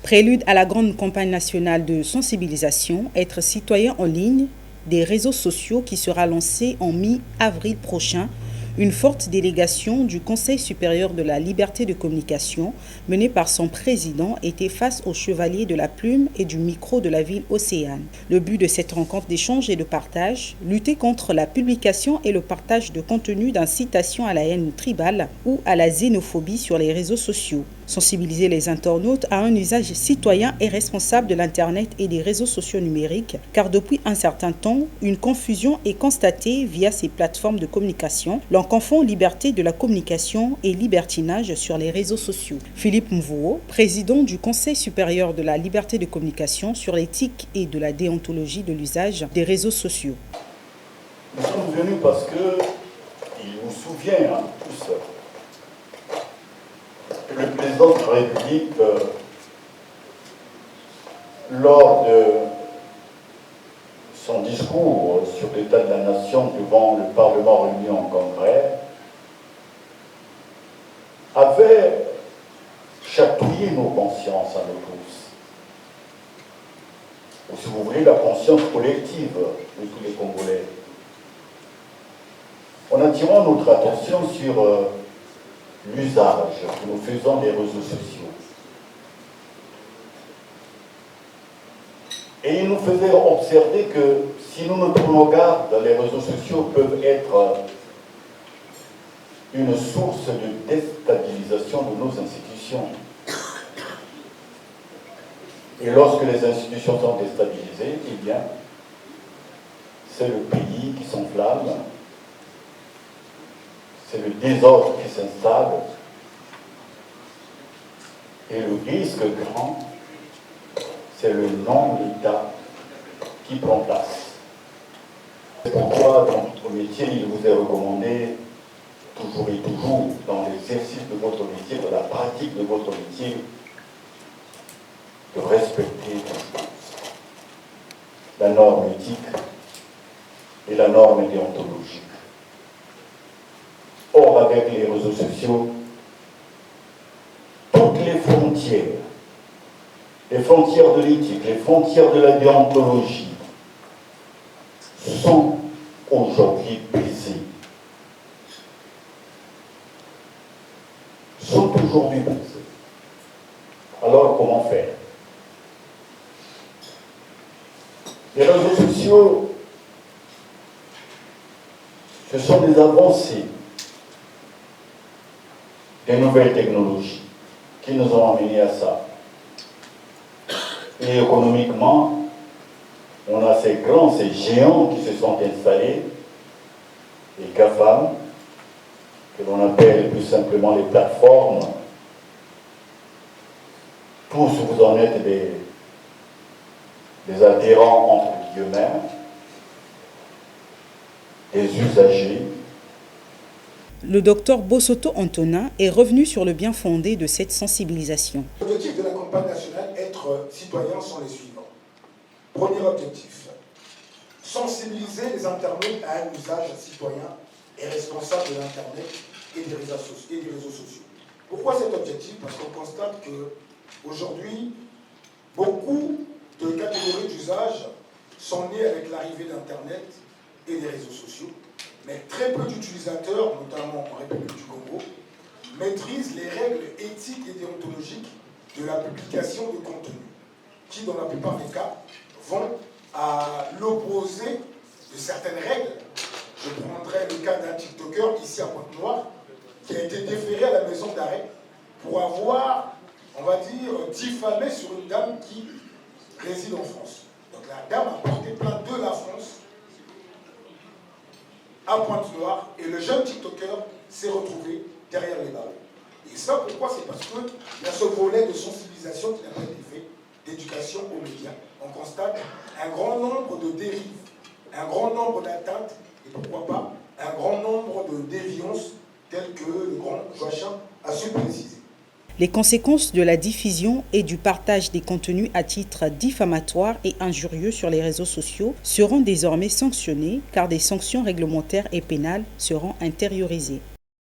Prélude à la grande campagne nationale de sensibilisation, Être citoyen en ligne, des réseaux sociaux qui sera lancée en mi-avril prochain, une forte délégation du Conseil supérieur de la liberté de communication, menée par son président, était face aux chevaliers de la plume et du micro de la ville océane. Le but de cette rencontre d'échange et de partage, lutter contre la publication et le partage de contenu d'incitation à la haine tribale ou à la xénophobie sur les réseaux sociaux. Sensibiliser les internautes à un usage citoyen et responsable de l'Internet et des réseaux sociaux numériques, car depuis un certain temps, une confusion est constatée via ces plateformes de communication. L'on confond liberté de la communication et libertinage sur les réseaux sociaux. Philippe Mvouo, président du Conseil supérieur de la liberté de communication sur l'éthique et de la déontologie de l'usage des réseaux sociaux. Nous sommes venus parce que, il vous souvient tous, le président de la République, lors de son discours sur l'état de la nation devant le Parlement réuni en congrès, avait chatouillé nos consciences à nous tous. Ou si vous voulez, la conscience collective de tous les Congolais. En attirant notre attention sur l'usage que nous faisons des réseaux sociaux. Et il nous faisait observer que si nous nous prenons garde, les réseaux sociaux peuvent être une source de déstabilisation de nos institutions. Et lorsque les institutions sont déstabilisées, eh bien, c'est le pays qui s'enflamme, c'est le désordre qui s'installe, et le risque grand, c'est le non-État qui prend place. C'est pourquoi, dans votre métier, il vous est recommandé, toujours et toujours, dans l'exercice de votre métier, dans la pratique de votre métier, de respecter la norme éthique et la norme déontologique. Or, avec les réseaux sociaux, toutes les frontières de l'éthique, les frontières de la déontologie sont aujourd'hui brisées. Sont aujourd'hui brisées. Alors, comment faire? Les réseaux sociaux, ce sont des avancées, des nouvelles technologies qui nous ont amenés à ça. Et économiquement, on a ces grands, ces géants qui se sont installés, les GAFAM, que l'on appelle plus simplement les plateformes. Tous vous en êtes des adhérents entre guillemets, des usagers. Le docteur Bossoto Antonin est revenu sur le bien fondé de cette sensibilisation. L'objectif de la campagne nationale, être citoyen, sont les suivants. Premier objectif, sensibiliser les internautes à un usage citoyen et responsable de l'Internet et des réseaux sociaux. Pourquoi cet objectif? Parce qu'on constate qu'aujourd'hui, beaucoup de catégories d'usage sont nées avec l'arrivée d'Internet et des réseaux sociaux. Mais très peu d'utilisateurs, notamment en République du Congo, maîtrisent les règles éthiques et déontologiques de la publication de contenu, qui, dans la plupart des cas, vont à l'opposé de certaines règles. Je prendrai le cas d'un TikToker ici à Pointe-Noire, qui a été déféré à la maison d'arrêt pour avoir, on va dire, diffamé sur une dame qui réside en France. Donc la dame a porté plainte de la France à Pointe-Noire, et le jeune TikToker s'est retrouvé derrière les barreaux. Et ça, pourquoi? C'est parce qu'il y a ce volet de sensibilisation qui n'a pas été fait, d'éducation aux médias. On constate un grand nombre de dérives, un grand nombre d'atteintes, et pourquoi pas un grand nombre de déviances, telles que le grand Joachim a su préciser. Les conséquences de la diffusion et du partage des contenus à titre diffamatoire et injurieux sur les réseaux sociaux seront désormais sanctionnées car des sanctions réglementaires et pénales seront intériorisées.